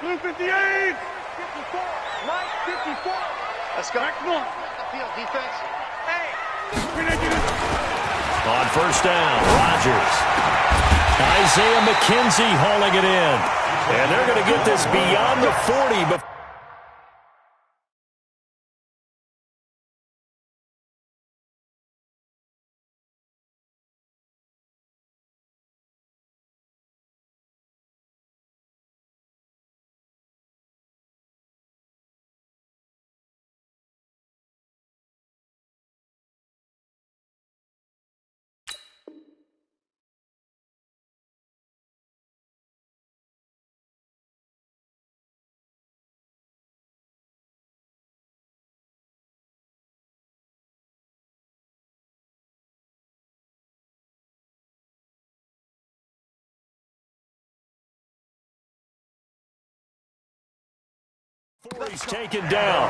Blue 58. 54. Right 54. Let's go. Back north. The field defense. Hey. On first down, Rodgers. Isaiah McKenzie hauling it in. And they're going to get this beyond the 40 before. He's taken down.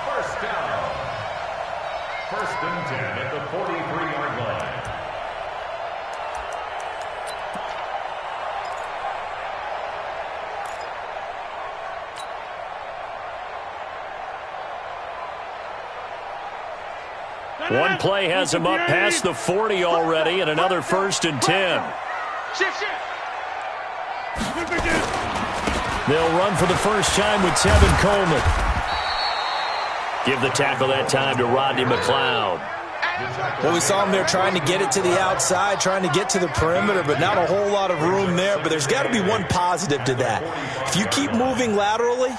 First down. First and 10 at the 43-yard line. One play has him up past the 40 already, and another first and 10. Shift. They'll run for the first time with Tevin Coleman. Give the tackle that time to Rodney McLeod. Well, we saw him there trying to get it to the outside, trying to get to the perimeter, but not a whole lot of room there. But there's got to be one positive to that. If you keep moving laterally,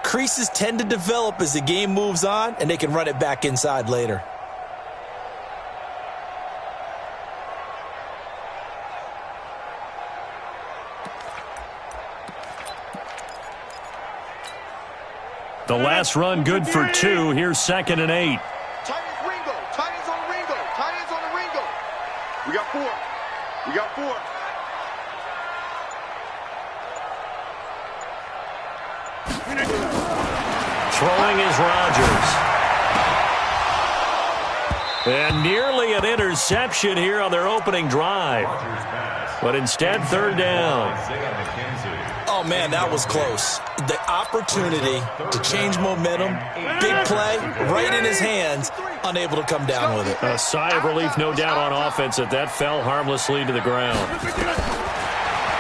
creases tend to develop as the game moves on, and they can run it back inside later. The last run good for 2. Here's 2nd and 8. Tight ends Ringo. Tight ends on the Ringo. Tight ends on the Ringo. We got 4. We got 4. Throwing is Rodgers. And nearly an interception here on their opening drive. But instead, 3rd down. Oh, man, that was close. The opportunity to change momentum, big play, right in his hands, unable to come down with it. A sigh of relief, no doubt, on offense that fell harmlessly to the ground.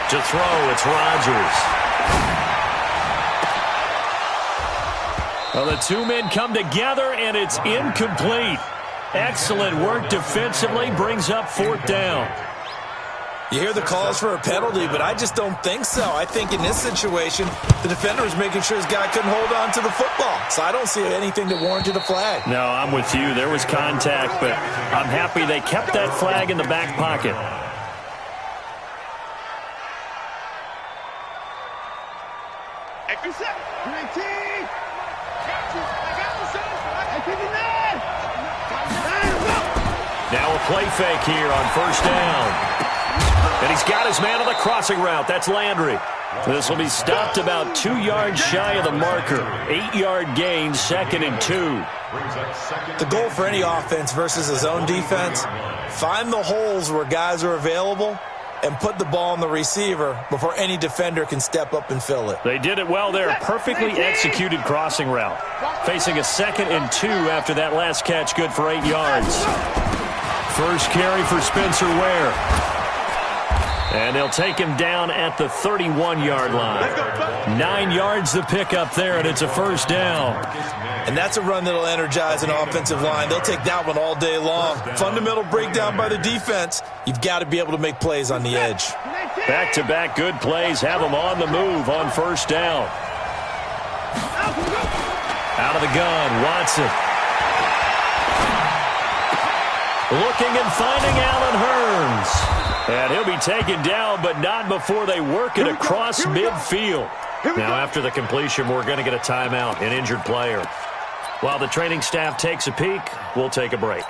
To throw, it's Rodgers. Well, the two men come together, and it's incomplete. Excellent work defensively, brings up 4th down. You hear the calls for a penalty, but I just don't think so. I think in this situation, the defender is making sure his guy couldn't hold on to the football. So I don't see anything that warranted a flag. No, I'm with you. There was contact, but I'm happy they kept that flag in the back pocket. Now a play fake here on first down. And he's got his man on the crossing route. That's Landry. This will be stopped about 2 yards shy of the marker. 8-yard gain, 2nd and 2. The goal for any offense versus his own defense, find the holes where guys are available and put the ball on the receiver before any defender can step up and fill it. They did it well there. Perfectly executed crossing route. Facing a 2nd and 2 after that last catch, good for 8 yards. First carry for Spencer Ware. And they'll take him down at the 31-yard line. 9 yards the pickup there, and it's a first down. And that's a run that'll energize an offensive line. They'll take that one all day long. Fundamental breakdown by the defense. You've got to be able to make plays on the edge. Back-to-back good plays have them on the move on first down. Out of the gun, Watson. Looking and finding Allen Hurns. And he'll be taken down, but not before they work it across midfield. Now, after the completion, we're going to get a timeout, an injured player. While the training staff takes a peek, we'll take a break.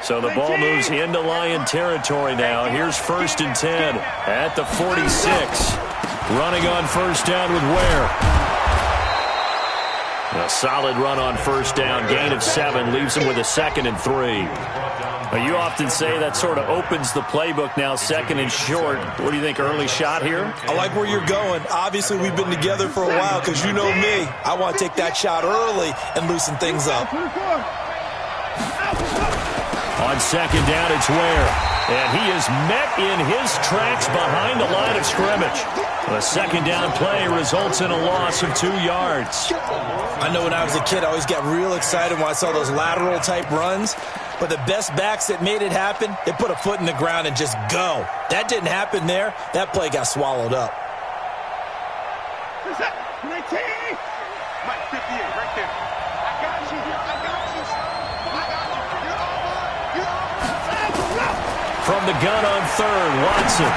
So the ball moves into Lion territory now. Here's 1st and 10 at the 46. Running on first down with Ware. A solid run on first down. Gain of 7 leaves him with a 2nd and 3. You often say that sort of opens the playbook now, 2nd and short. What do you think, early shot here? I like where you're going. Obviously, we've been together for a while because you know me. I want to take that shot early and loosen things up. On 2nd down, it's Ware. And he is met in his tracks behind the line of scrimmage. The 2nd down play results in a loss of 2 yards. I know when I was a kid, I always got real excited when I saw those lateral-type runs. But the best backs that made it happen, they put a foot in the ground and just go. That didn't happen there. That play got swallowed up. Who's that? 19! Mike 58, right there. I got you. I got you. I got you. You're over. From the gun on 3rd, Watson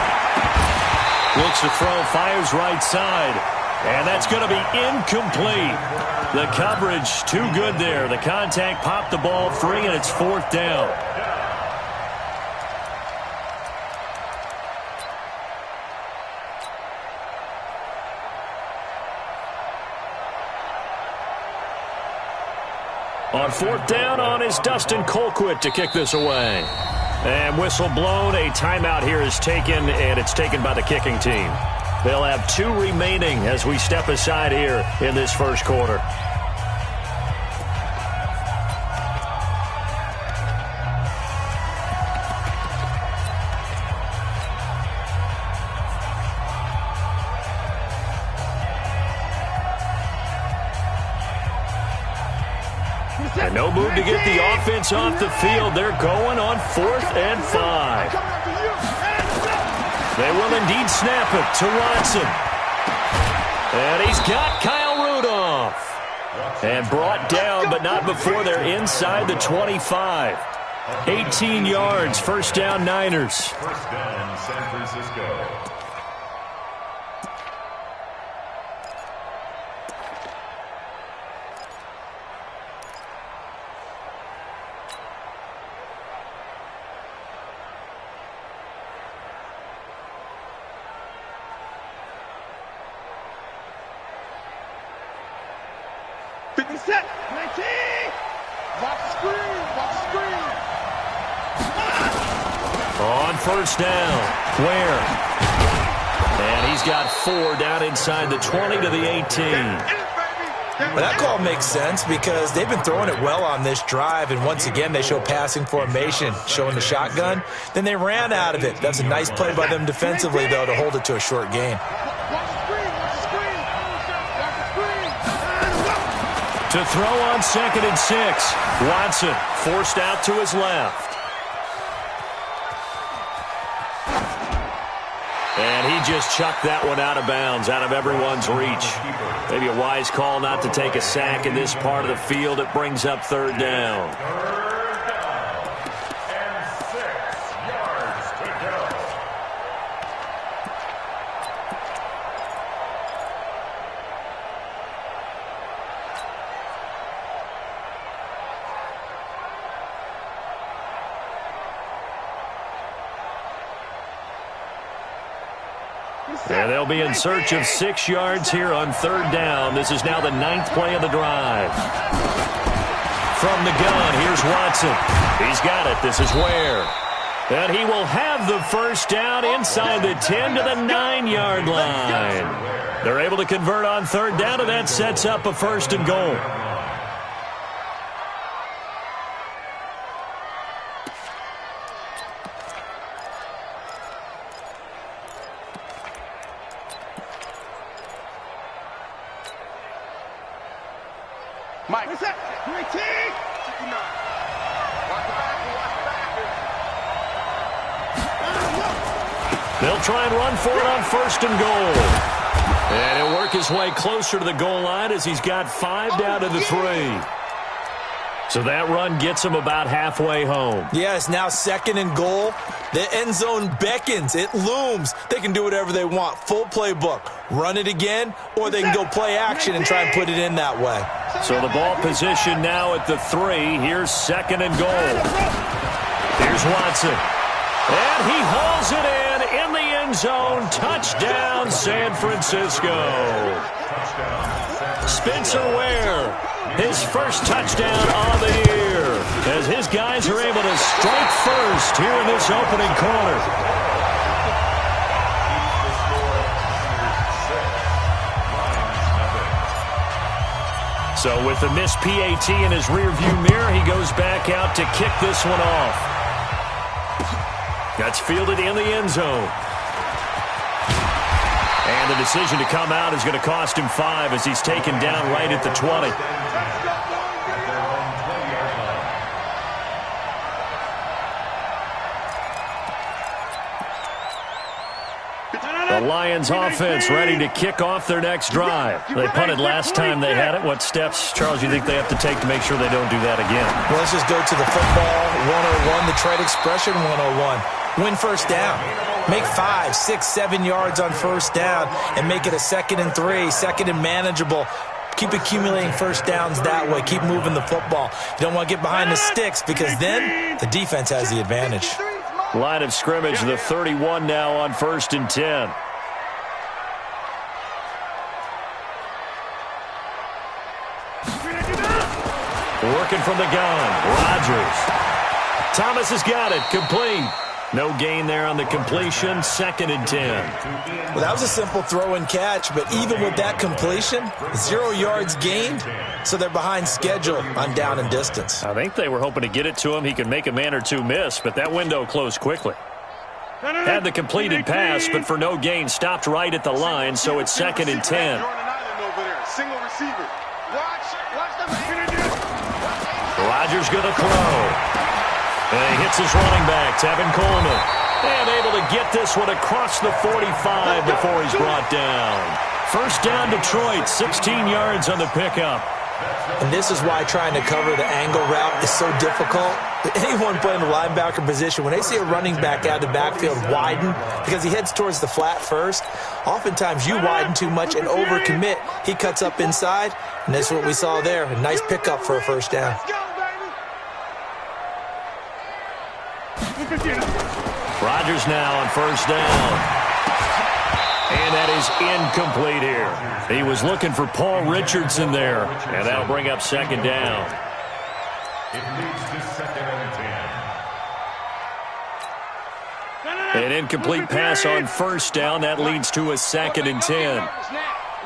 looks to throw, fires right side. And that's going to be incomplete. The coverage too good there. The contact popped the ball free, and it's 4th down. On 4th down on is Dustin Colquitt to kick this away. And whistle blown. A timeout here is taken, and it's taken by the kicking team. They'll have 2 remaining as we step aside here in this first quarter. And no move to get the offense off the field. They're going on 4th and 5. They will indeed snap it to Watson. And he's got Kyle Rudolph. And brought down, but not before they're inside the 25. 18 yards, 1st down Niners. 1st down San Francisco. Set, 19! Watch the screen, watch the screen. On 1st down, Ware. And he's got 4 down inside the 20 to the 18. Well, that call makes sense because they've been throwing it well on this drive, and once again they show passing formation, showing the shotgun. Then they ran out of it. That's a nice play by them defensively, though, to hold it to a short gain. To throw on 2nd and 6. Watson forced out to his left. And he just chucked that one out of bounds, out of everyone's reach. Maybe a wise call not to take a sack in this part of the field. It brings up 3rd down. 3rd down and 6 yards to go. And they'll be in search of 6 yards here on 3rd down. This is now the 9th play of the drive. From the gun, here's Watson. He's got it. This is Ware. And he will have the 1st down inside the 10 to the 9-yard line. They're able to convert on 3rd down, and that sets up a 1st and goal. Mike. What's that? 19. Watch the back. They'll try and run for it on 1st and goal. And he'll work his way closer to the goal line as he's got 5 down to the 3. So that run gets him about halfway home. Yeah, it's now 2nd and goal. The end zone beckons. It looms. They can do whatever they want. Full playbook. Run it again, or they can go play action and try and put it in that way. So the ball position now at the 3. Here's 2nd and goal. Here's Watson. And he hauls it in the end zone. Touchdown, San Francisco. Spencer Ware, his first touchdown on the year, as his guys are able to strike first here in this opening quarter. So with the missed PAT in his rearview mirror, he goes back out to kick this one off. That's fielded in the end zone. And the decision to come out is going to cost him 5 as he's taken down right at the 20. The Lions offense ready to kick off their next drive. They punted last time they had it. What steps, Charles, you think they have to take to make sure they don't do that again? Well, let's just go to the football 101, the trade expression 101. Win first down. Make 5, 6, 7 yards on first down and make it a 2nd and 3, 2nd and manageable. Keep accumulating first downs that way. Keep moving the football. You don't want to get behind the sticks because then the defense has the advantage. Line of scrimmage, the 31 now on 1st and 10. Working from the gun, Rodgers. Thomas has got it, complete. No gain there on the completion, 2nd and 10. Well, that was a simple throw and catch, but even with that completion, 0 yards gained, so they're behind schedule on down and distance. I think they were hoping to get it to him. He could make a man or two miss, but that window closed quickly. Had the completed pass, but for no gain, stopped right at the line, so it's 2nd and 10. Single receiver. Rodgers going to throw. And he hits his running back, Tevin Coleman. And able to get this one across the 45 before he's brought down. First down, Detroit, 16 yards on the pickup. And this is why trying to cover the angle route is so difficult. Anyone playing the linebacker position, when they see a running back out of the backfield widen, because he heads towards the flat first, oftentimes you widen too much and overcommit. He cuts up inside, and that's what we saw there. A nice pickup for a first down. Rodgers now on first down. And that is incomplete here. He was looking for Paul Richardson there. And that'll bring up 2nd down. It leads to 2nd and 10. An incomplete pass on first down. That leads to a 2nd and 10.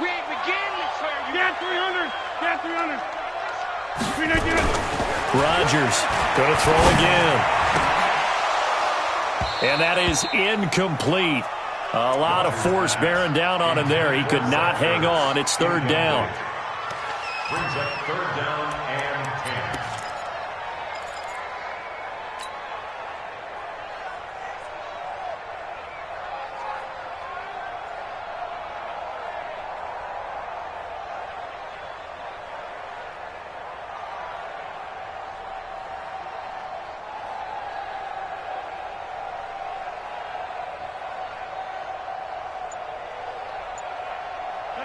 We ain't began this, sir. You got 300. You got 300. Rodgers going to throw again. And that is incomplete. A lot of force bearing down on him there. He could not hang on. It's 3rd down. Brings up 3rd down and 10.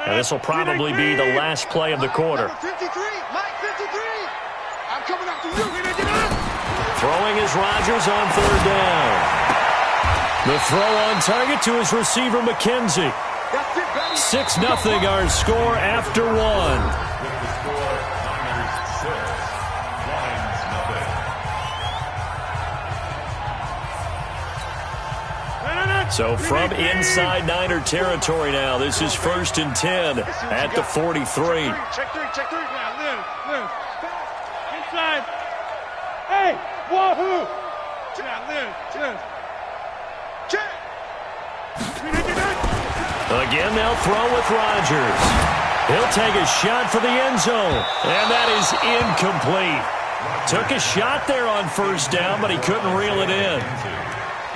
And this will probably be the last play of the quarter. 53, Mike 53. I'm coming after you. Throwing is Rodgers on 3rd down. The throw on target to his receiver, McKenzie. 6-0 our score after 1. With the score, Niners 6, Lions nothing. So from inside Niner territory now, this is 1st and 10 at the 43. Check 3. Now, live. Inside. Hey, wahoo. Now, live. Check. Again, they'll throw with Rodgers. He'll take a shot for the end zone, and that is incomplete. Took a shot there on first down, but he couldn't reel it in.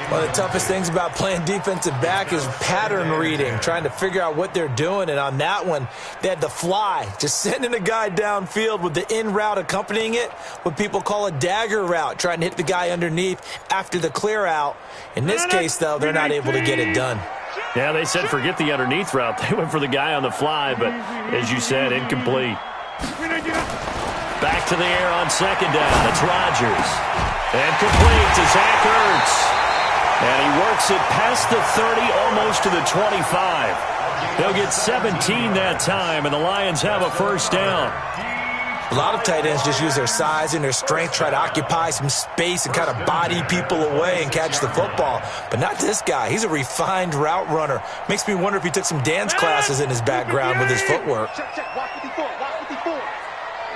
One of the toughest things about playing defensive back is pattern reading, trying to figure out what they're doing. And on that one, they had the fly, just sending a guy downfield with the in route accompanying it, what people call a dagger route, trying to hit the guy underneath after the clear out. In this case, though, they're not able to get it done. Yeah, they said forget the underneath route. They went for the guy on the fly, but as you said, incomplete. Back to the air on second down. It's Rodgers. And complete to Zach Ertz. And he works it past the 30, almost to the 25. They'll get 17 that time, and the Lions have a first down. A lot of tight ends just use their size and their strength, try to occupy some space and kind of body people away and catch the football. But not this guy. He's a refined route runner. Makes me wonder if he took some dance classes in his background with his footwork. Check, check. Walk 54. Walk 54.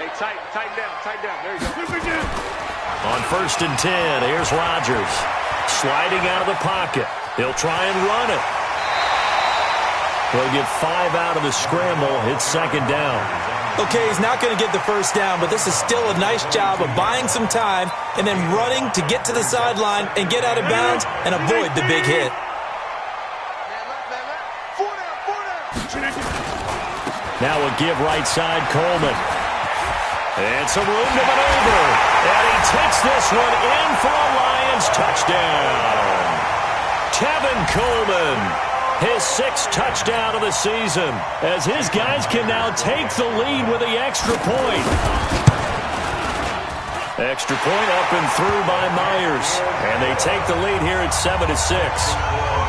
Hey, tighten down. There you go. On 1st and 10, here's Rodgers. Sliding out of the pocket. He'll try and run it. He'll get 5 out of the scramble. It's 2nd down. Okay, he's not going to get the first down, but this is still a nice job of buying some time and then running to get to the sideline and get out of bounds and avoid the big hit. Now we'll give right side Coleman. And some room to maneuver. And he takes this one in for a Lions touchdown. Tevin Coleman, his 6th touchdown of the season, as his guys can now take the lead with the extra point. Extra point up and through by Myers. And they take the lead here at 7-6.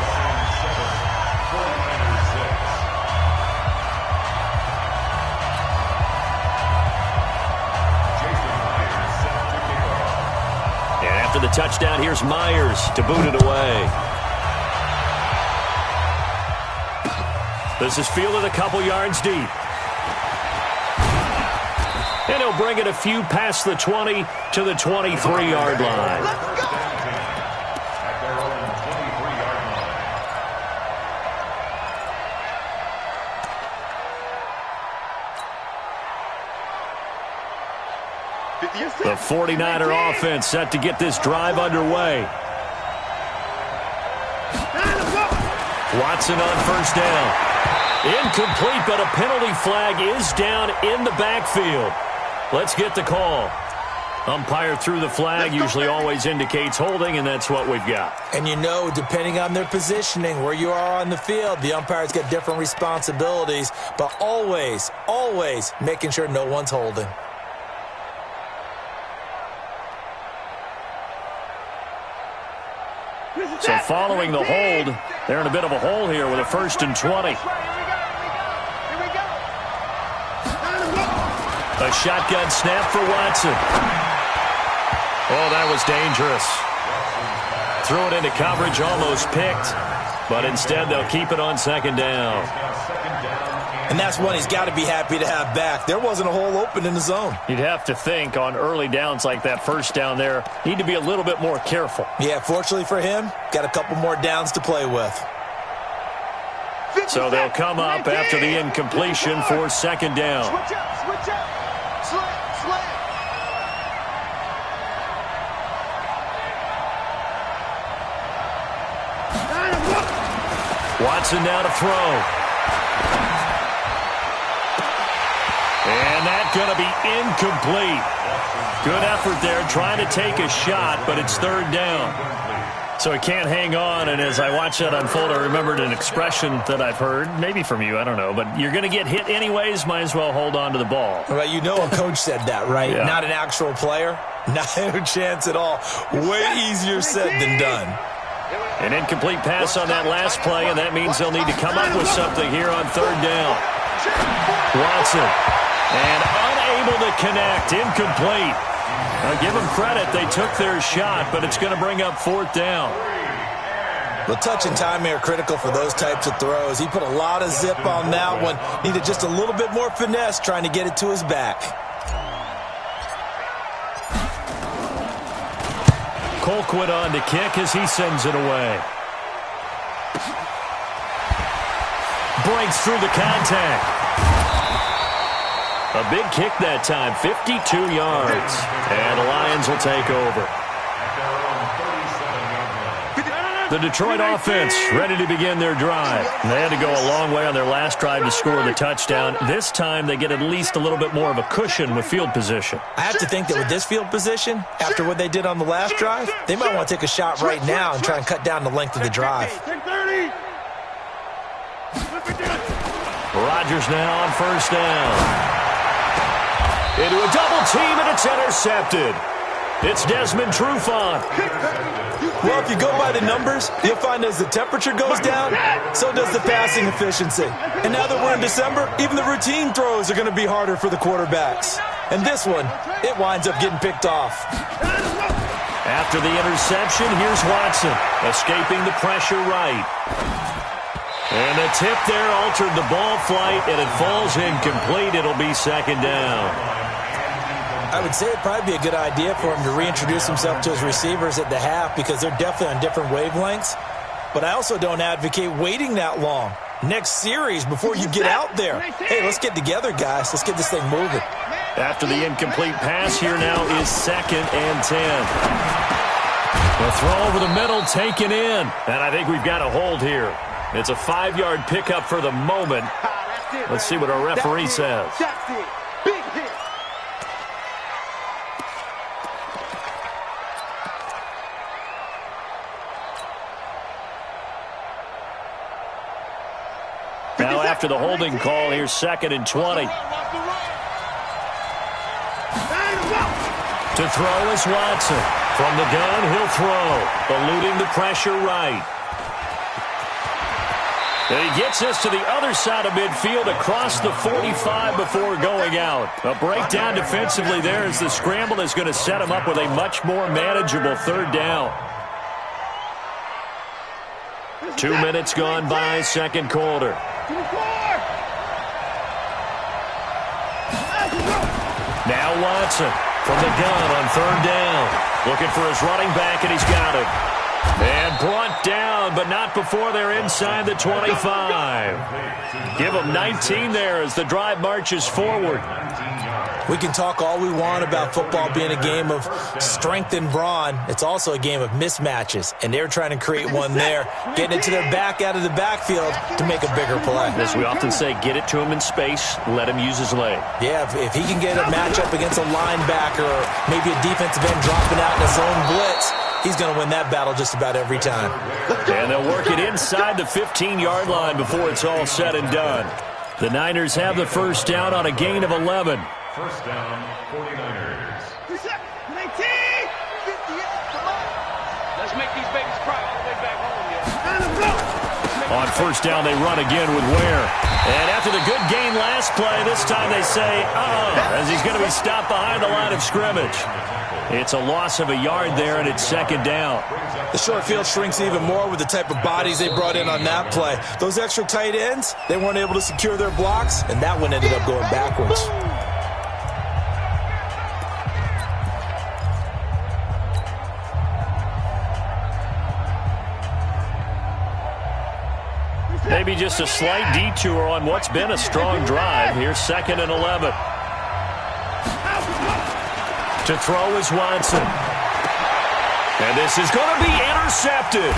The touchdown, here's Myers to boot it away. This is fielded a couple yards deep. And he'll bring it a few past the 20 to the 23-yard line. Let's go! At their own 23-yard line. The 49er offense set to get this drive underway. Watson on 1st down. Incomplete, but a penalty flag is down in the backfield. Let's get the call. Umpire threw the flag, usually always indicates holding, and that's what we've got. And you know, depending on their positioning, where you are on the field, the umpire's got different responsibilities, but always, always making sure no one's holding. So following the hold, they're in a bit of a hole here with a 1st and 20. A shotgun snap for Watson. Oh, that was dangerous. Threw it into coverage, almost picked. But instead, they'll keep it on 2nd down. And that's one he's got to be happy to have back. There wasn't a hole open in the zone. You'd have to think on early downs like that 1st down there, need to be a little bit more careful. Yeah, fortunately for him, got a couple more downs to play with. So they'll come up after the incompletion for 2nd down. Switch up. Slant. Watson now to throw. And that's going to be incomplete. Good effort there trying to take a shot, but it's 3rd down. So he can't hang on, and as I watch that unfold, I remembered an expression that I've heard, maybe from you, I don't know, but you're going to get hit anyways, might as well hold on to the ball. Well, you know a coach said that, right? Yeah. Not an actual player. Not a chance at all. Way easier said than done. An incomplete pass on that last play, and that means they'll need to come up with something here on 3rd down. Watson, and unable to connect, incomplete. Now give them credit, they took their shot, but it's going to bring up 4th down. The touch and time are critical for those types of throws. He put a lot of zip on that one. Needed just a little bit more finesse trying to get it to his back. Colquitt on to kick as he sends it away. Breaks through the contact. A big kick that time, 52 yards. And the Lions will take over. The Detroit offense ready to begin their drive. And they had to go a long way on their last drive to score the touchdown. This time they get at least a little bit more of a cushion with field position. I have to think that with this field position, after what they did on the last drive, they might want to take a shot right now and try and cut down the length of the drive. Rodgers now on 1st down. Into a double team, and it's intercepted. It's Desmond Trufant. Well, if you go by the numbers, you'll find as the temperature goes down, so does the passing efficiency. And now that we're in December, even the routine throws are going to be harder for the quarterbacks. And this one, it winds up getting picked off. After the interception, here's Watson, escaping the pressure right. And the tip there altered the ball flight, and it falls incomplete. It'll be second down. I would say it'd probably be a good idea for him to reintroduce himself to his receivers at the half because they're definitely on different wavelengths. But I also don't advocate waiting that long. Next series before you get out there. Hey, let's get together, guys. Let's get this thing moving. After the incomplete pass, here now is 2nd and 10. The throw over the middle taken in. And I think we've got a hold here. It's a 5-yard pickup for the moment. Let's see what our referee says. That's it. Big hit. Now after the holding call, here's 2nd and 20. To throw is Watson. From the gun, he'll throw. Eluding the pressure right. And he gets us to the other side of midfield across the 45 before going out. A breakdown defensively there as the scramble is going to set him up with a much more manageable 3rd down. 2 minutes gone by, 2nd quarter. Now Watson from the gun on 3rd down. Looking for his running back, and he's got him. And brought down, but not before they're inside the 25. Give them 19 there as the drive marches forward. We can talk all we want about football being a game of strength and brawn. It's also a game of mismatches, and they're trying to create one there, getting it to their back out of the backfield to make a bigger play. As we often say, get it to him in space, let him use his leg. Yeah, if he can get a matchup against a linebacker or maybe a defensive end dropping out in a zone blitz, he's going to win that battle just about every time. And they'll work it inside the 15-yard line before it's all said and done. The Niners have the 1st down on a gain of 11. 1st down, 49ers. 19! 58, come on. Let's make these babies cry all the way back home, yeah. On 1st down, they run again with Ware. And after the good gain last play, this time they say, as he's going to be stopped behind the line of scrimmage. It's a loss of a yard there, and it's 2nd down. The short field shrinks even more with the type of bodies they brought in on that play. Those extra tight ends, they weren't able to secure their blocks, and that one ended up going backwards. Maybe just a slight detour on what's been a strong drive. Here's 2nd and 11. To throw is Watson. And this is going to be intercepted.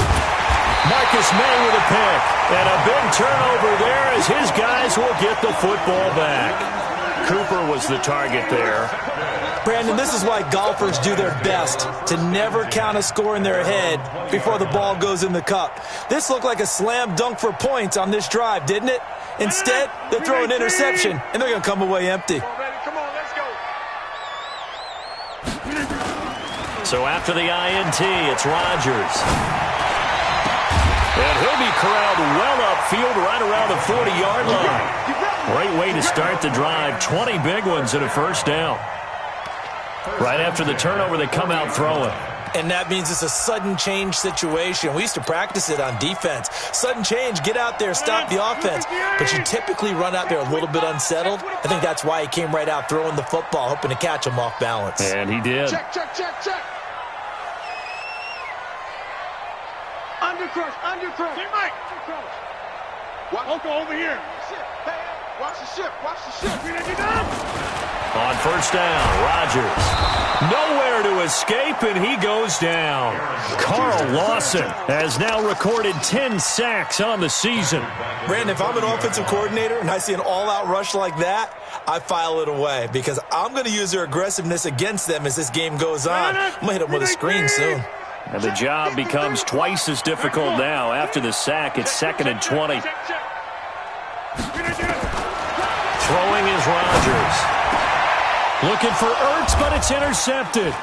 Marcus May with a pick. And a big turnover there as his guys will get the football back. Cooper was the target there. Brandon, this is why golfers do their best to never count a score in their head before the ball goes in the cup. This looked like a slam dunk for points on this drive, didn't it? Instead, they throw an interception, and they're going to come away empty. Come on, let's go. So after the INT, it's Rodgers. And he'll be corralled well upfield right around the 40-yard line. Great way to start the drive. 20 big ones and a 1st down. Right after the turnover, they come out throwing. And that means it's a sudden change situation. We used to practice it on defense. Sudden change, get out there, stop the offense. But you typically run out there a little bit unsettled. I think that's why he came right out throwing the football, hoping to catch him off balance. And he did. Check. Undercrush. Hey, Mike. Watch over here. Watch the ship. On 1st down, Rodgers. Nowhere to escape, and he goes down. Carl Lawson has now recorded 10 sacks on the season. Brandon, if I'm an offensive coordinator and I see an all-out rush like that, I file it away because I'm going to use their aggressiveness against them as this game goes on. I'm going to hit them with a screen soon. And the job becomes twice as difficult now. After the sack, it's 2nd and 20. Throwing is Rodgers. Looking for Ertz, but it's intercepted.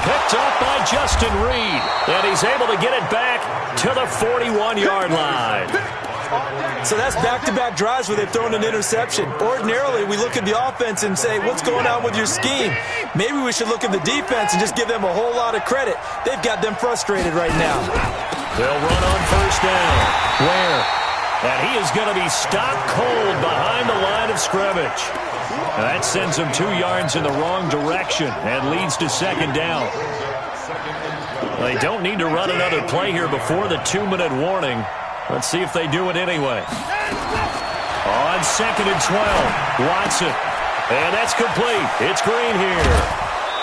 Picked up by Justin Reed. And he's able to get it back to the 41-yard line. So that's back-to-back drives where they've thrown an interception. Ordinarily, we look at the offense and say, what's going on with your scheme? Maybe we should look at the defense and just give them a whole lot of credit. They've got them frustrated right now. They'll run on first down. Ware. And he is going to be stopped cold behind the line of scrimmage. That sends him 2 yards in the wrong direction and leads to second down. They don't need to run another play here before the 2-minute warning. Let's see if they do it anyway. On second and 12, Watson. And that's complete. It's Green here.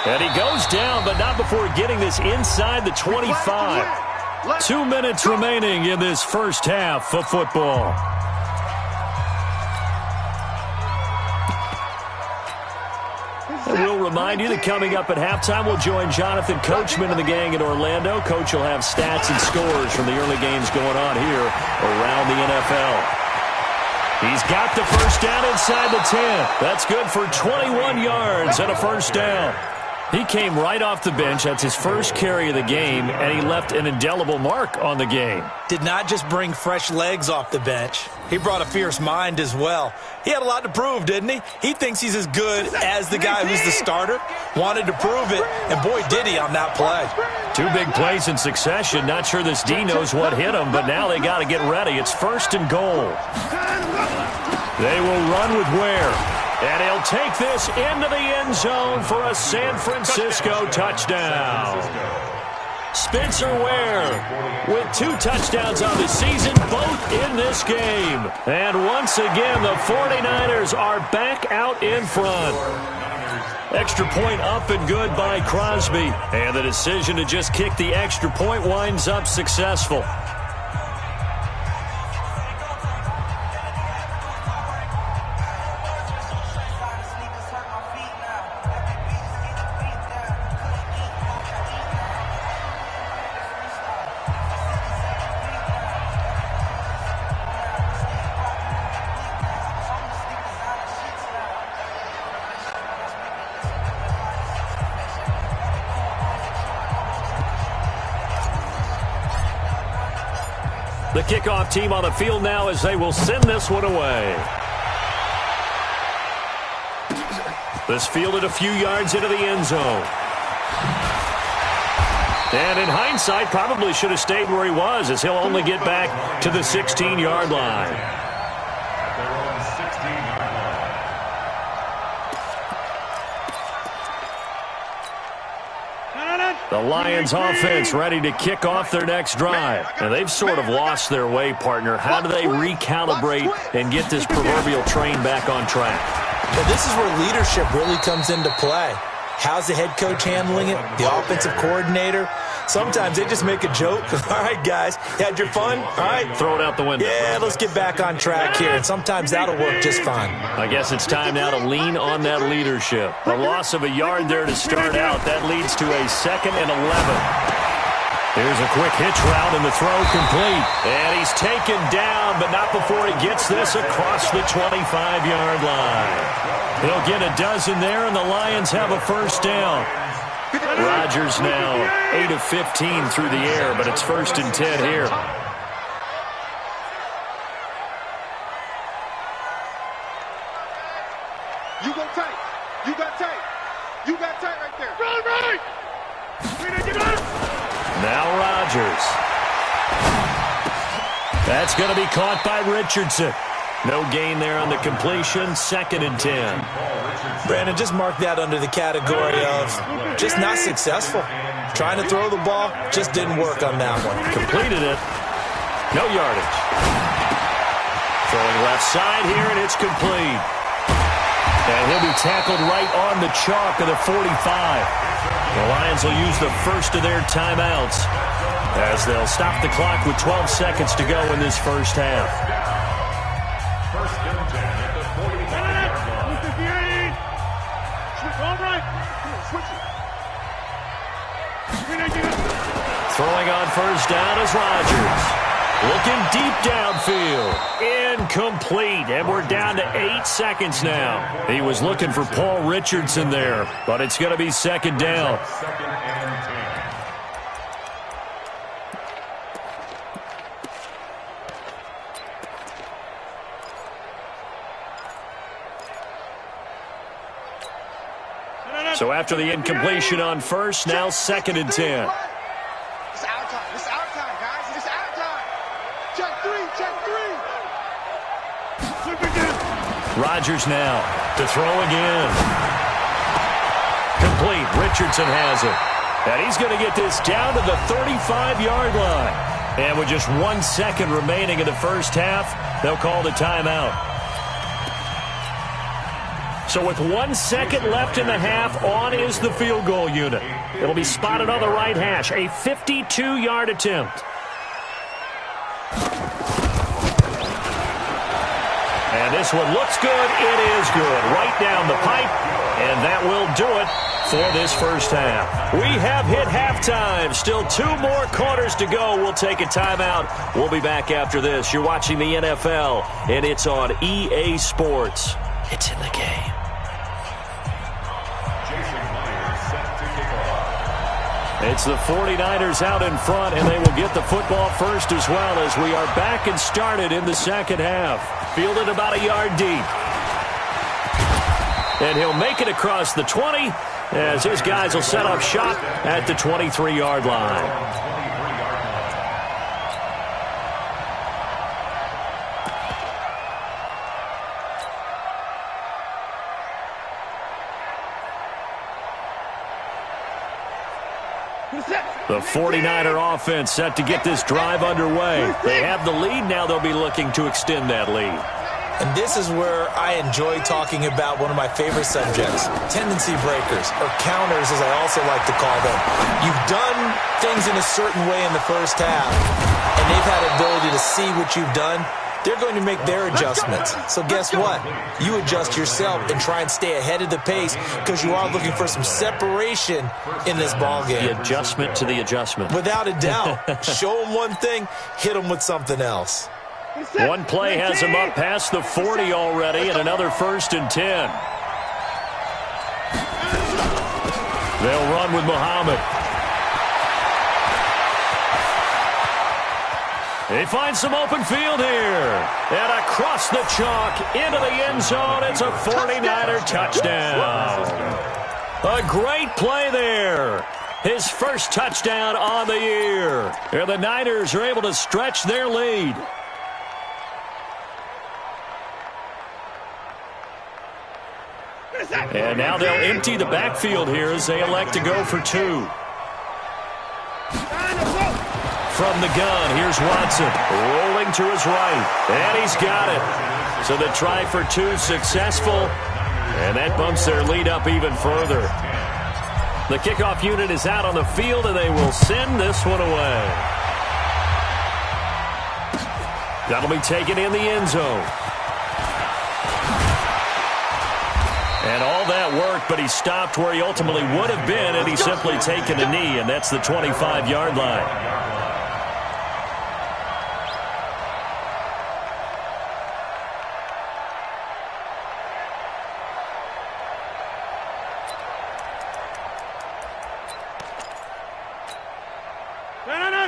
And he goes down, but not before getting this inside the 25. 2 minutes remaining in this first half of football. And we'll remind you that coming up at halftime, we'll join Jonathan Coachman and the gang in Orlando. Coach will have stats and scores from the early games going on here around the NFL. He's got the first down inside the 10. That's good for 21 yards and a first down. He came right off the bench. That's his first carry of the game, and he left an indelible mark on the game. Did not just bring fresh legs off the bench. He brought a fierce mind as well. He had a lot to prove, didn't he? He thinks he's as good as the guy who's the starter. Wanted to prove it, and boy, did he on that play. 2 big plays in succession. Not sure this D knows what hit him, but now they got to get ready. It's first and goal. They will run with Ware. And he'll take this into the end zone for a San Francisco touchdown. Spencer Ware with 2 touchdowns on the season, both in this game. And once again, the 49ers are back out in front. Extra point up and good by Crosby. And the decision to just kick the extra point winds up successful. The kickoff team on the field now as they will send this one away. This fielded a few yards into the end zone. And in hindsight, probably should have stayed where he was, as he'll only get back to the 16-yard line. The Lions offense ready to kick off their next drive. And they've sort of lost their way, partner. How do they recalibrate and get this proverbial train back on track? Well, this is where leadership really comes into play. How's the head coach handling it? The offensive coordinator? Sometimes they just make a joke. All right, guys, you had your fun? All right. Throw it out the window. Yeah, let's get back on track here. And sometimes that'll work just fine. I guess it's time now to lean on that leadership. A loss of a yard there to start out. That leads to a 2nd and 11. Here's a quick hitch route and the throw complete. And he's taken down, but not before he gets this across the 25-yard line. He'll get a dozen there, and the Lions have a first down. Rodgers now 8 of 15 through the air, but it's 1st and 10 here. You go tight. You got tight. You got tight right there. Run, right. Now Rodgers. That's going to be caught by Richardson. No gain there on the completion. 2nd and 10. Brandon, just mark that under the category of just not successful. Trying to throw the ball, just didn't work on that one. Completed it. No yardage. Throwing left side here, and it's complete. And he'll be tackled right on the chalk of the 45. The Lions will use the first of their timeouts as they'll stop the clock with 12 seconds to go in this first half. First and 10 at the 45-yard line. All right. Switch it. Throwing on first down is Rodgers. Looking deep downfield. Incomplete. And we're down to 8 seconds now. He was looking for Paul Richardson there, but it's going to be second down. Second and 10. So after the incompletion on first, now second and 10. It's our time. It's our time, guys. It's our time. Check three. Check three. Flip it down. Rodgers now to throw again. Complete. Richardson has it. And he's going to get this down to the 35-yard line. And with just 1 second remaining in the first half, they'll call the timeout. So with 1 second left in the half, on is the field goal unit. It'll be spotted on the right hash. A 52-yard attempt. And this one looks good. It is good. Right down the pipe. And that will do it for this first half. We have hit halftime. Still 2 more quarters to go. We'll take a timeout. We'll be back after this. You're watching the NFL, and it's on EA Sports. It's in the game. It's the 49ers out in front, and they will get the football first as well as we are back and started in the second half. Fielded about a yard deep. And he'll make it across the 20 as his guys will set up shop at the 23-yard line. The 49er offense set to get this drive underway. They have the lead. Now they'll be looking to extend that lead. And this is where I enjoy talking about one of my favorite subjects, tendency breakers, or counters as I also like to call them. You've done things in a certain way in the first half, and they've had the ability to see what you've done. They're going to make their adjustments. So guess what? You adjust yourself and try and stay ahead of the pace because you are looking for some separation in this ballgame. The adjustment to the adjustment. Without a doubt. Show them one thing, hit them with something else. One play has him up past the 40 already, and another 1st and 10. They'll run with Muhammad. They find some open field here. And across the chalk into the end zone. It's a 49er touchdown. A great play there. His first touchdown on the year. And the Niners are able to stretch their lead. And now they'll empty the backfield here as they elect to go for 2. From the gun, here's Watson, rolling to his right, and he's got it. So the try for 2 successful, and that bumps their lead up even further. The kickoff unit is out on the field, and they will send this one away. That'll be taken in the end zone. And all that work, but he stopped where he ultimately would have been, and he's simply taken a knee, and that's the 25-yard line.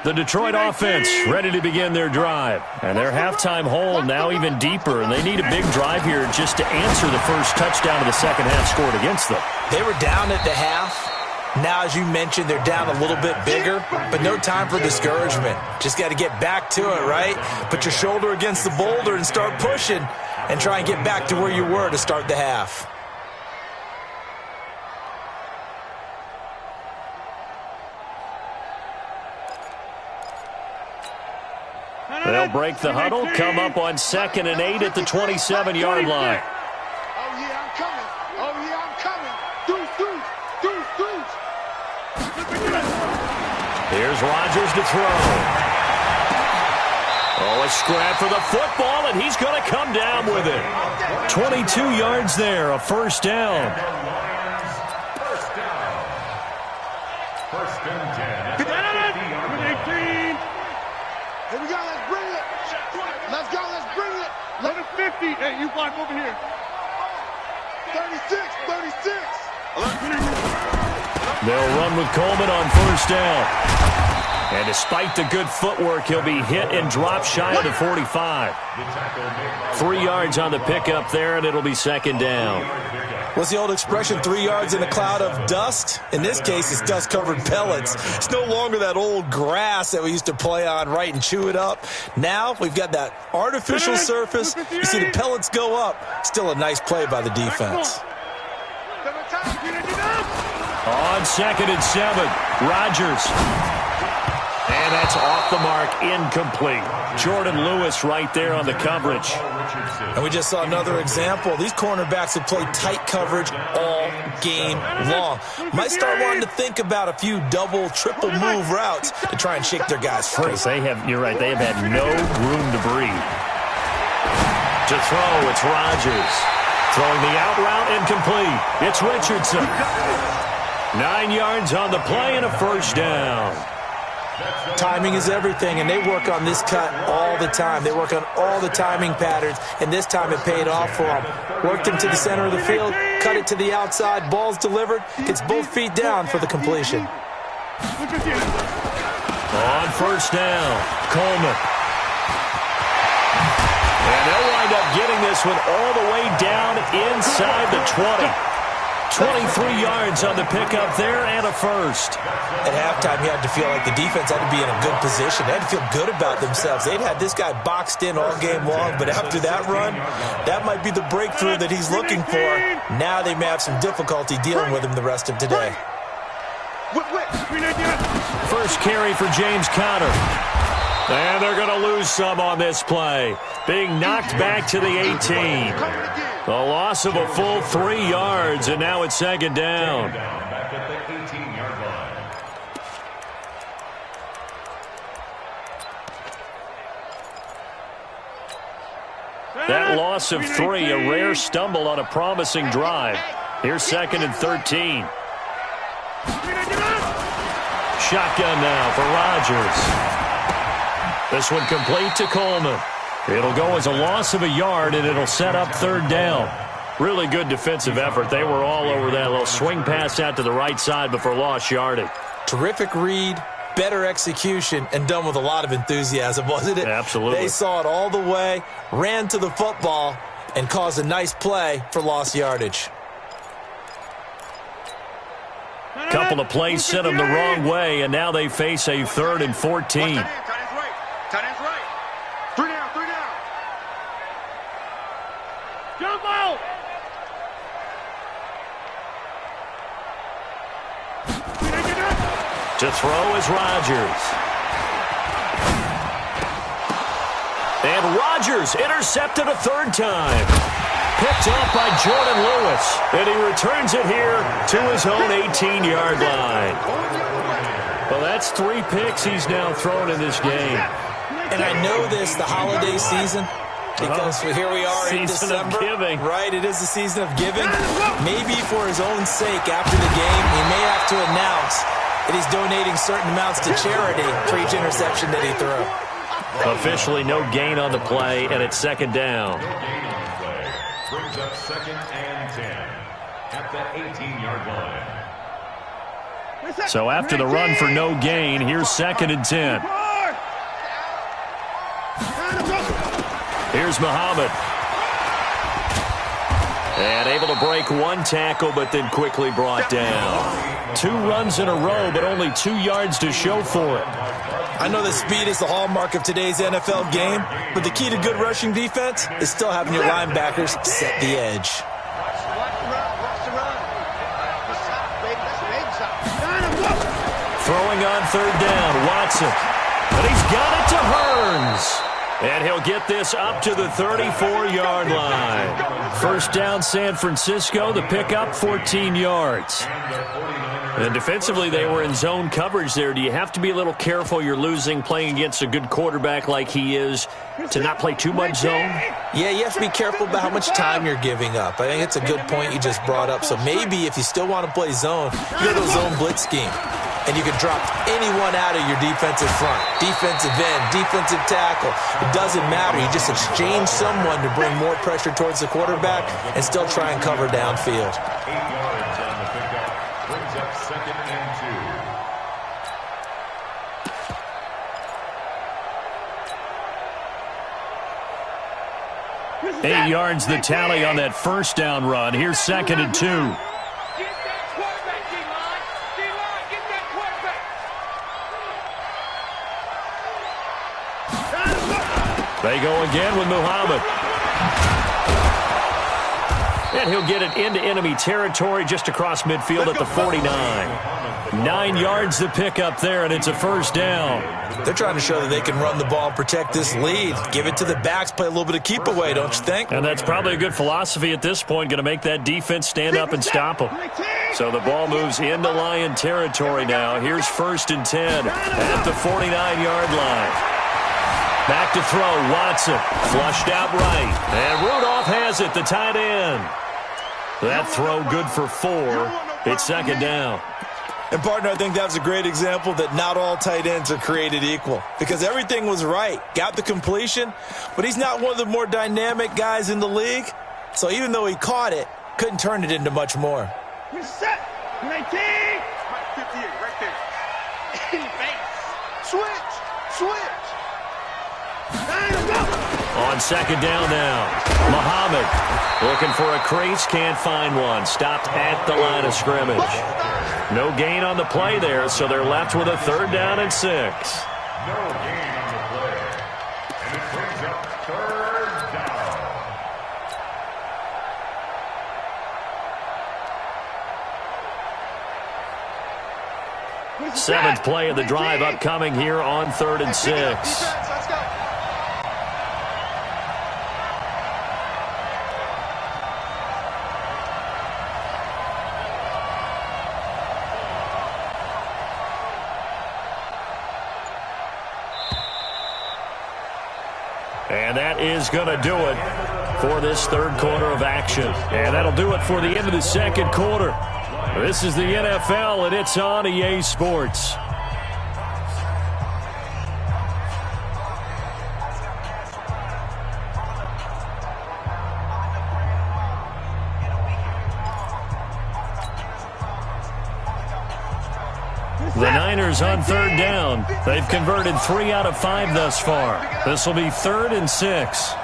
The Detroit offense ready to begin their drive. And their halftime hole now even deeper, and they need a big drive here just to answer the first touchdown of the second half scored against them. They were down at the half. Now, as you mentioned, they're down a little bit bigger, but no time for discouragement. Just got to get back to it, right? Put your shoulder against the boulder and start pushing and try and get back to where you were to start the half. They'll break the huddle, come up on 2nd and 8 at the 27-yard line. Oh, yeah, I'm coming. Oh, yeah, I'm coming. Deuce, deuce, deuce, deuce. Here's Rodgers to throw. Oh, a scrap for the football, and he's going to come down with it. 22 yards there, a first down. First down. 1st and 10. 18. Here we go, let's bring 50. Hey, you block over here. 36. They'll run with Coleman on first down. And despite the good footwork, he'll be hit and drop shy of the 45. 3 yards on the pickup there, and it'll be second down. What's the old expression, 3 yards in a cloud of dust? In this case, it's dust-covered pellets. It's no longer that old grass that we used to play on, right, and chew it up. Now we've got that artificial surface. You see the pellets go up. Still a nice play by the defense. On 2nd and 7, Rodgers. And that's off the mark, incomplete. Jordan Lewis right there on the coverage. And we just saw another example. These cornerbacks have played tight coverage all game long. Might start wanting to think about a few double, triple move routes to try and shake their guys free. You're right, they have had no room to breathe. To throw, it's Rodgers. Throwing the out route, incomplete. It's Richardson. 9 yards on the play and a first down. Timing is everything, and they work on this cut all the time. They work on all the timing patterns, and this time it paid off for them. Worked him to the center of the field, cut it to the outside, ball's delivered, gets both feet down for the completion. On first down, Coleman. And they'll wind up getting this one all the way down inside the 20. 23 yards on the pickup there and a first. At halftime, you had to feel like the defense had to be in a good position. They had to feel good about themselves. They'd had this guy boxed in all game long, but after that run, that might be the breakthrough that he's looking for. Now they may have some difficulty dealing with him the rest of today. First carry for James Conner. And they're going to lose some on this play. Being knocked back to the 18. A loss of a full 3 yards, and now it's second down. Back at the 18-yard line. That loss of 3, a rare stumble on a promising drive. Here's 2nd and 13. Shotgun now for Rodgers. This one complete to Coleman. It'll go as a loss of a yard, and it'll set up third down. Really good defensive effort. They were all over that little swing pass out to the right side before lost yardage. Terrific read, better execution, and done with a lot of enthusiasm, wasn't it? Absolutely. They saw it all the way, ran to the football, and caused a nice play for lost yardage. Couple of plays sent them the wrong way, and now they face a 3rd and 14. Tight end's right. 3 down. Jump out. To throw is Rodgers. And Rodgers intercepted a 3rd time. Picked off by Jordan Lewis. And he returns it here to his own 18-yard line. Well, that's 3 picks he's now thrown in this game. And I know this, the holiday season, because here we are in December. Season of giving. Right, it is the season of giving. Maybe for his own sake after the game, he may have to announce that he's donating certain amounts to charity for each interception that he threw. Officially no gain on the play, and it's second down. No gain on the play. Brings up 2nd and 10 at the 18-yard line. So after the run for no gain, here's 2nd and 10. Here's Muhammad. And able to break 1 tackle, but then quickly brought down. 2 runs in a row, but only 2 yards to show for it. I know that speed is the hallmark of today's NFL game, but the key to good rushing defense is still having your linebackers set the edge. Throwing on 3rd down, Watson. But he's got it to Hearns. And he'll get this up to the 34-yard line. First down, San Francisco. The pickup, 14 yards. And defensively, they were in zone coverage there. Do you have to be a little careful? You're losing playing against a good quarterback like he is to not play too much zone? Yeah, you have to be careful about how much time you're giving up. I think it's a good point you just brought up. So maybe if you still want to play zone, you go to a zone blitz scheme. and you can drop anyone out of your defensive front. Defensive end, defensive tackle. It doesn't matter. You just exchange someone to bring more pressure towards the quarterback and still try and cover downfield. 8 yards on the pickup. Brings up 2nd and 2. 8 yards the tally on that first down run. Here's 2nd and 2. Get that quarterback, D-line. D-line, get that quarterback. They go again with Muhammad. And he'll get it into enemy territory just across midfield at the 49. 9 yards to pick up there, and it's a first down. They're trying to show that they can run the ball and protect this lead. Give it to the backs, play a little bit of keep away, don't you think? And that's probably a good philosophy at this point, going to make that defense stand up and stop them. So the ball moves into Lion territory now. Here's 1st and 10 at the 49-yard line. Back to throw, Watson, flushed out right. And Rudolph has it, the tight end. That throw good for 4. It's 2nd down. And, partner, I think that was a great example that not all tight ends are created equal. Because everything was right. Got the completion, but he's not one of the more dynamic guys in the league. So even though he caught it, couldn't turn it into much more. You're set. 19. Mike 58, right there. In base. Switch. On 2nd down now, Muhammad looking for a crease, can't find one. Stopped at the line of scrimmage. No gain on the play there, so they're left with a 3rd down and 6. No gain on the play. And it brings up 3rd down. 7th play of the drive upcoming here on 3rd and 6. Let's go. And that is going to do it for this 3rd quarter of action. And that'll do it for the end of the 2nd quarter. This is the NFL, and it's on EA Sports. The Niners on 3rd down. They've converted 3 out of 5 thus far. This will be 3rd and 6.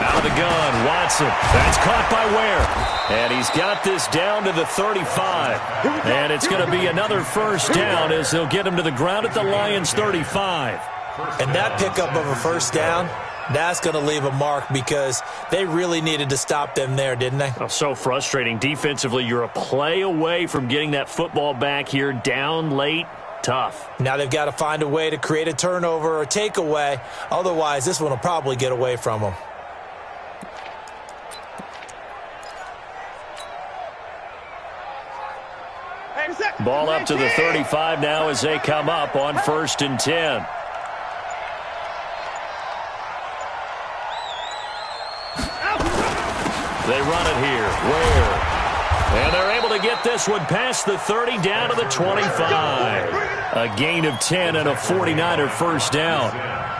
Out of the gun, Watson. That's caught by Ware. And he's got this down to the 35. And it's going to be another first down as they'll get him to the ground at the Lions' 35. And that pickup of a first down, that's going to leave a mark because they really needed to stop them there, didn't they? Oh, so frustrating. Defensively, you're a play away from getting that football back here down late. Tough. Now they've got to find a way to create a turnover or a takeaway. Otherwise, this one will probably get away from them. Ball up to the 35 now as they come up on 1st and 10. They run it here. Ware. And they're able to get this one past the 30 down to the 25. A gain of 10 and a 49er first down.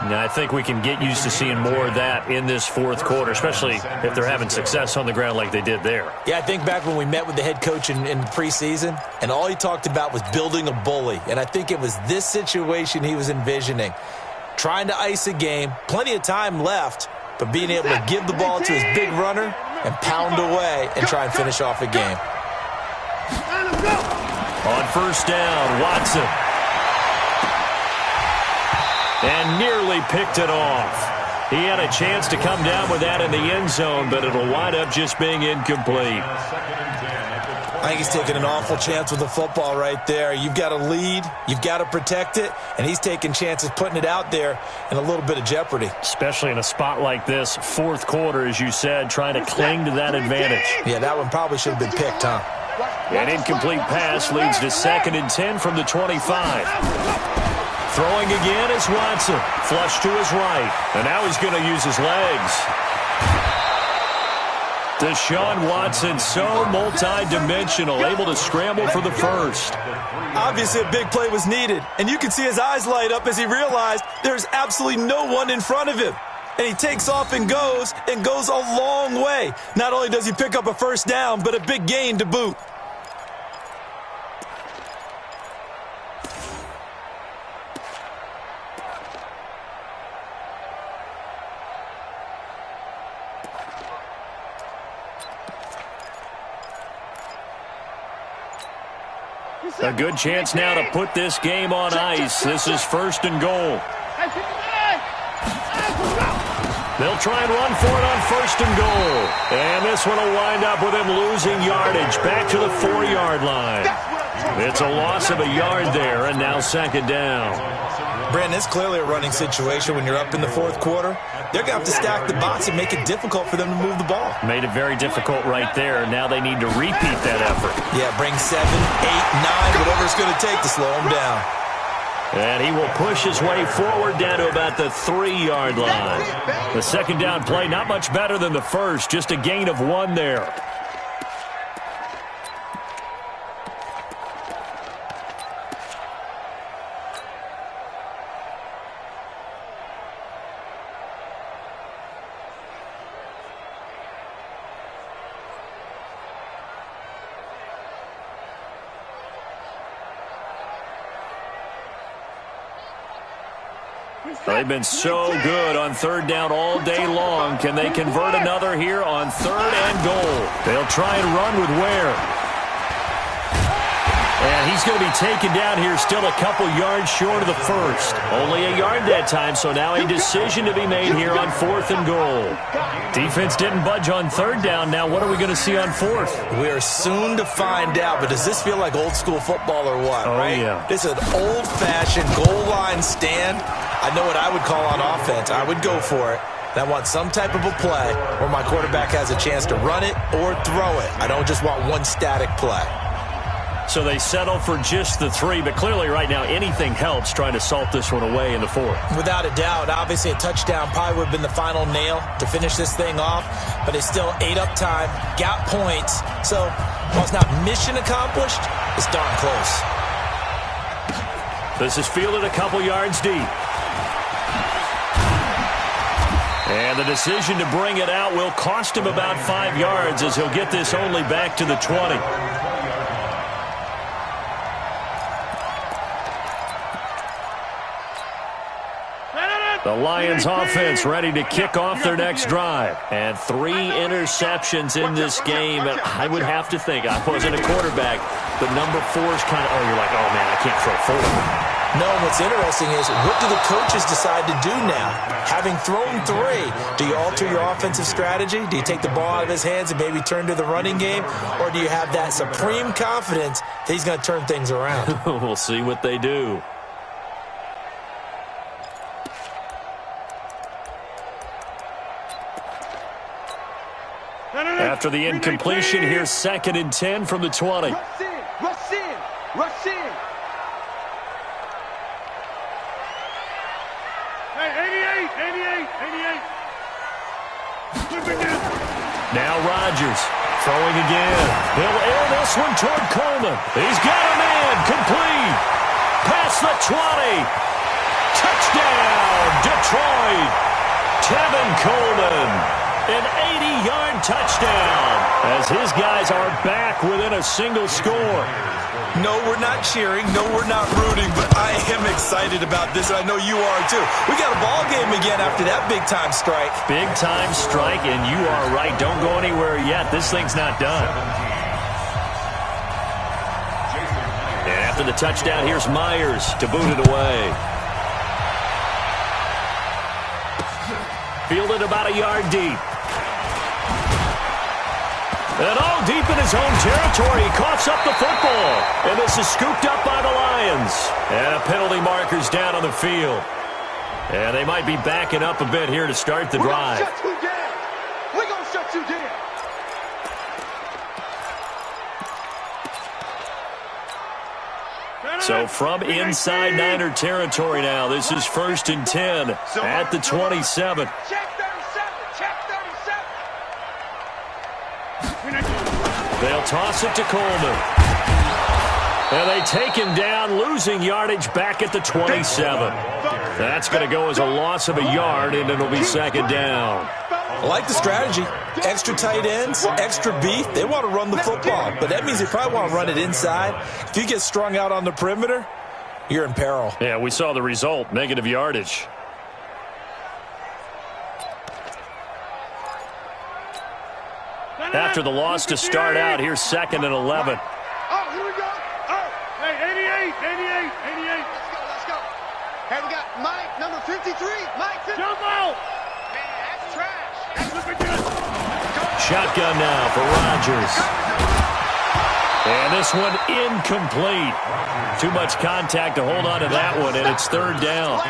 Now, I think we can get used to seeing more of that in this 4th quarter, especially if they're having success on the ground like they did there. Yeah, I think back when we met with the head coach in preseason, and all he talked about was building a bully. And I think it was this situation he was envisioning. Trying to ice a game, plenty of time left, but being able to give the ball to his big runner and pound away and try and finish off a game. On 1st down, Watson. And nearly picked it off. He had a chance to come down with that in the end zone, but it'll wind up just being incomplete. I think he's taking an awful chance with the football right there. You've got to lead, you've got to protect it, and he's taking chances putting it out there in a little bit of jeopardy. Especially in a spot like this, 4th quarter, as you said, trying to cling to that advantage. Yeah, that one probably should have been picked, huh? An incomplete pass leads to 2nd and 10 from the 25. Throwing again is Watson. Flush to his right. And now he's going to use his legs. Deshaun Watson, so multi-dimensional, able to scramble for the first. Obviously, a big play was needed, and you can see his eyes light up as he realized there's absolutely no one in front of him. And he takes off and goes a long way. Not only does he pick up a first down, but a big gain to boot. A good chance now to put this game on ice. This is 1st and goal. They'll try and run for it on 1st and goal. And this one will wind up with him losing yardage back to the 4-yard line. It's a loss of a yard there, and now 2nd down. Brandon, it's clearly a running situation when you're up in the 4th quarter. They're going to have to stack the box and make it difficult for them to move the ball. Made it very difficult right there. Now they need to repeat that effort. Yeah, bring 7, 8, 9, whatever it's going to take to slow them down. And he will push his way forward down to about the 3-yard line. The 2nd down play, not much better than the first, just a gain of 1 there. They've been so good on 3rd down all day long. Can they convert another here on 3rd and goal? They'll try and run with Ware. And he's going to be taken down here still a couple yards short of the first. Only a yard that time, so now a decision to be made here on 4th and goal. Defense didn't budge on 3rd down. Now what are we going to see on 4th? We are soon to find out, but does this feel like old school football or what? Oh, right? Yeah. This is an old-fashioned goal line stand. I know what I would call on offense. I would go for it. And I want some type of a play where my quarterback has a chance to run it or throw it. I don't just want one static play. So they settle for just the 3, but clearly right now anything helps trying to salt this one away in the 4th. Without a doubt, obviously a touchdown probably would have been the final nail to finish this thing off, but it's still ate up time, got points. So while it's not mission accomplished, it's darn close. This is fielded a couple yards deep. And the decision to bring it out will cost him about 5 yards as he'll get this only back to the 20. The Lions offense ready to kick off their next drive. And 3 interceptions in this game. And I would have to think, I wasn't a quarterback, but number 4 is kind of, oh, you're like, oh, man, I can't throw 4. No, what's interesting is what do the coaches decide to do now? Having thrown 3, do you alter your offensive strategy? Do you take the ball out of his hands and maybe turn to the running game? Or do you have that supreme confidence that he's going to turn things around? We'll see what they do. After the incompletion, here's 2nd and 10 from the 20. Rush in, rush in, rush in. Hey, 88. Now Rodgers throwing again. He'll air this one toward Coleman. He's got a man complete. Past the 20. Touchdown, Detroit. Tevin Coleman. An 80-yard touchdown as his guys are back within a single score. No, we're not cheering. No, we're not rooting, but I am excited about this, and I know you are too. We got a ball game again after that big-time strike. Big-time strike, and you are right. Don't go anywhere yet. This thing's not done. And after the touchdown, here's Myers to boot it away. Fielded about a yard deep. And all deep in his home territory, he coughs up the football. And this is scooped up by the Lions. And a penalty marker's down on the field. And they might be backing up a bit here to start the drive. We're going to shut you down. So from inside Niner territory now, this is 1st and 10 at the 27. Check 37, check 37. They'll toss it to Coleman. And they take him down, losing yardage back at the 27. That's going to go as a loss of a yard, and it'll be second down. I like the strategy. Extra tight ends, extra beef. They want to run the football, but that means they probably want to run it inside. If you get strung out on the perimeter, you're in peril. Yeah, we saw the result, negative yardage. After the loss to start out, here's second and 11. Oh, here we go. Oh, hey, 88. Let's go. Hey, we got Mike, number 53. Mike, 53. Jump out. Man, that's trash. That's looking good. Shotgun now for Rodgers. And this one incomplete. Too much contact to hold on to that one, and it's third down.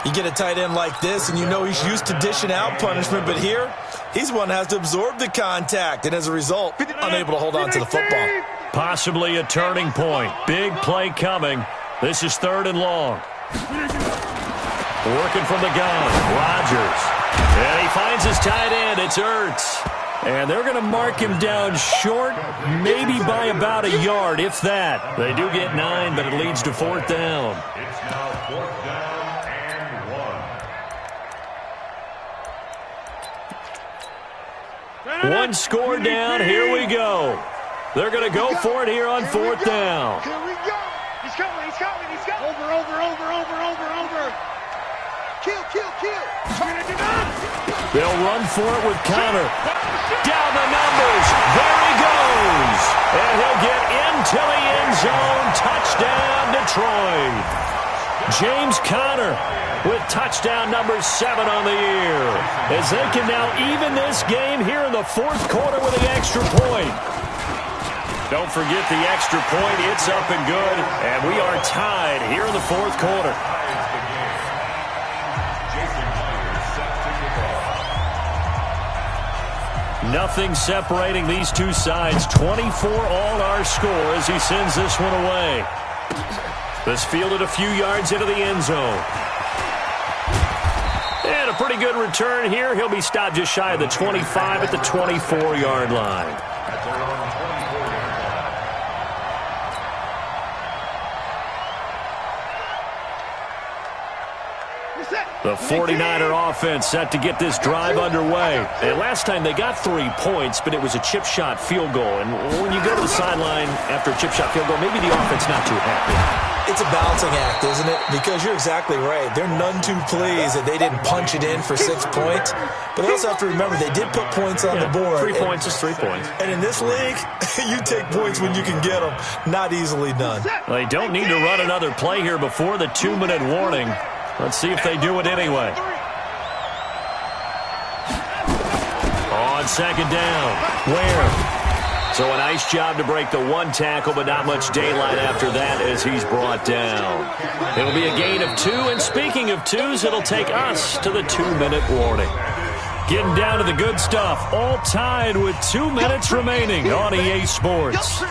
You get a tight end like this, and you know he's used to dishing out punishment, but here, he's one that has to absorb the contact, and as a result, unable to hold on to the football. Possibly a turning point. Big play coming. This is third and long. Working from the gun, Rodgers. And he finds his tight end. It's Ertz. And they're going to mark him down short, maybe by about a yard, if that. They do get 9, but it leads to fourth down. It's now fourth down and 1. One score down. Here we go. They're going to go for it here on fourth down. Here we go. He's coming. Over. Kill. They'll run for it with Connor. Down the numbers. There he goes. And he'll get into the end zone. Touchdown, Detroit. James Conner with touchdown number 7 on the year. As they can now even this game here in the fourth quarter with the extra point. Don't forget the extra point. It's up and good. And we are tied here in the fourth quarter. Nothing separating these two sides. 24 all our score as he sends this one away. This fielded a few yards into the end zone. And a pretty good return here. He'll be stopped just shy of the 25 at the 24-yard line. The 49er offense set to get this drive underway. And last time they got 3 points, but it was a chip shot field goal. And when you go to the sideline after a chip shot field goal, maybe the offense not too happy. It's a balancing act, isn't it? Because you're exactly right. They're none too pleased that they didn't punch it in for 6 points. But they also have to remember they did put points on the board. 3 points is 3 points. And in this league, you take points when you can get them. Not easily done. They don't need to run another play here before the 2-minute warning. Let's see if they do it anyway. On second down, Ware. So a nice job to break the 1 tackle, but not much daylight after that as he's brought down. It'll be a gain of 2, and speaking of 2s, it'll take us to the 2-minute warning. Getting down to the good stuff, all tied with 2 minutes remaining on EA Sports.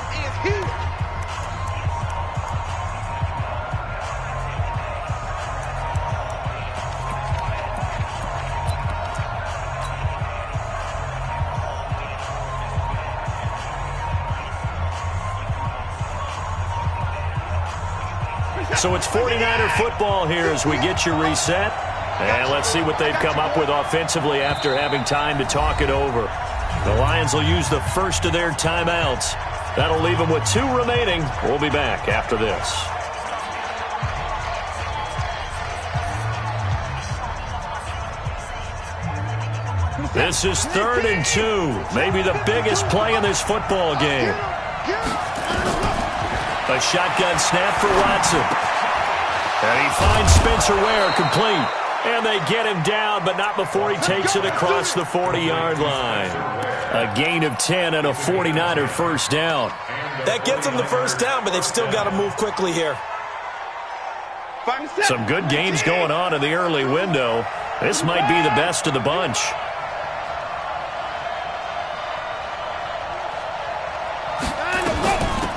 So it's 49er football here as we get you reset. And let's see what they've come up with offensively after having time to talk it over. The Lions will use the first of their timeouts. That'll leave them with 2 remaining. We'll be back after this. This is 3rd and 2. Maybe the biggest play in this football game. A shotgun snap for Watson. And he finds Spencer Ware complete. And they get him down, but not before he takes it across the 40-yard line. A gain of 10 and a 49er first down. That gets them the first down, but they've still got to move quickly here. Some good games going on in the early window. This might be the best of the bunch.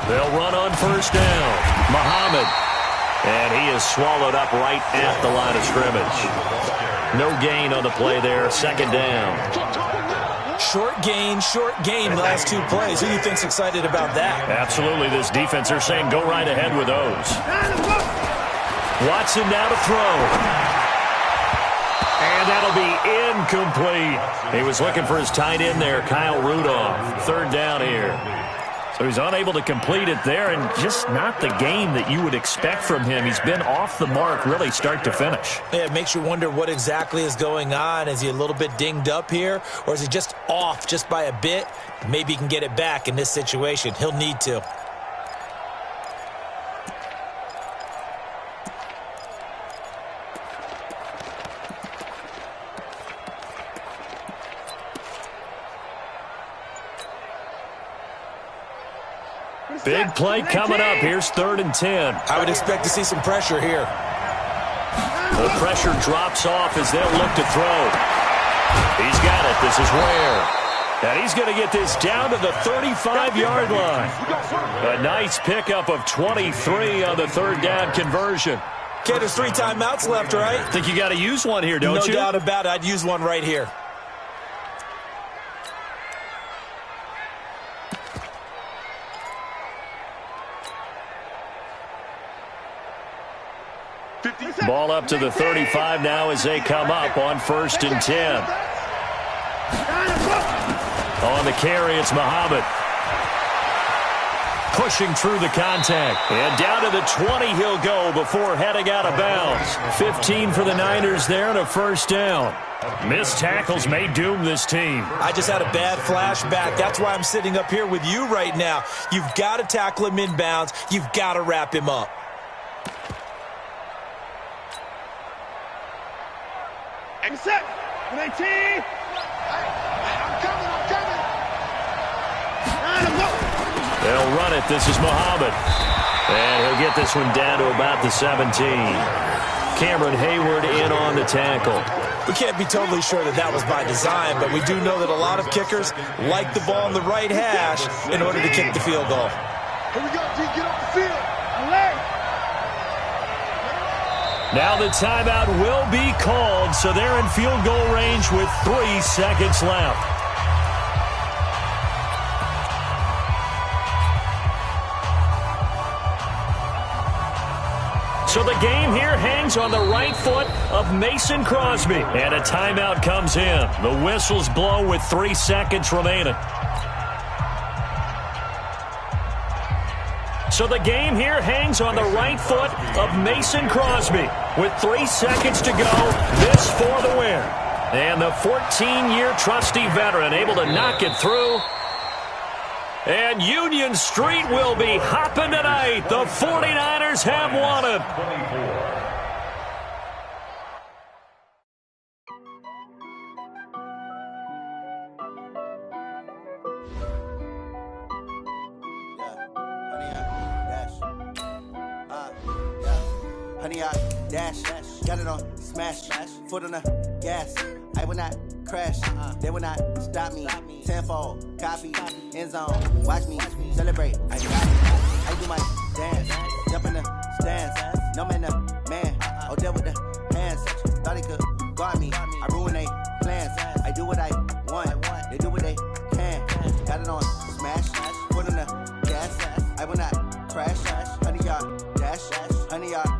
They'll run on first down. Muhammad. And he is swallowed up right at the line of scrimmage. No gain on the play there. Second down. Short gain the last 2 plays. Who do you think's excited about that? Absolutely. This defense, they're saying go right ahead with those. Watson now to throw. And that'll be incomplete. He was looking for his tight end there, Kyle Rudolph. 3rd down here. So he's unable to complete it there, and just not the game that you would expect from him. He's been off the mark really start to finish. Yeah, it makes you wonder what exactly is going on. Is he a little bit dinged up here, or is he just off just by a bit? Maybe he can get it back in this situation. He'll need to. Big play coming up. Here's 3rd and 10. I would expect to see some pressure here. The pressure drops off as they'll look to throw. He's got it. This is Ware. And he's going to get this down to the 35-yard line. A nice pickup of 23 on the 3rd down conversion. Okay, there's 3 timeouts left, right? Think you got to use one here, don't you? No doubt about it. I'd use one right here. Ball up to the 35 now as they come up on 1st and 10. On the carry, it's Muhammad. Pushing through the contact. And down to the 20 he'll go before heading out of bounds. 15 for the Niners there and a 1st down. Missed tackles may doom this team. I just had a bad flashback. That's why I'm sitting up here with you right now. You've got to tackle him inbounds. You've got to wrap him up. Set. 19. I'm coming. They'll run it. This is Muhammad. And he'll get this one down to about the 17. Cameron Hayward in on the tackle. We can't be totally sure that was by design, but we do know that a lot of kickers like the ball in the right hash in order to kick the field goal. Here we go, G. Get off the field. Now the timeout will be called, so they're in field goal range with 3 seconds left. So the game here hangs on the right foot of Mason Crosby. And a timeout comes in. The whistles blow with 3 seconds remaining. So the game here hangs on the right foot of Mason Crosby. With 3 seconds to go, this for the win. And the 14-year trusty veteran able to knock it through. And Union Street will be hopping tonight. The 49ers have won it. Honey, I dash, got it on smash, foot on the gas. I will not crash, they will not stop me. Tenfold, copy, end zone, watch me celebrate. I got it, I do my dance, jump in the stands. No man, the man, oh, there with the hands. Thought he could guard me, I ruin they plans. I do what I want, they do what they can. Got it on smash, foot on the gas. I will not crash, honey, y'all dash, honey, y'all.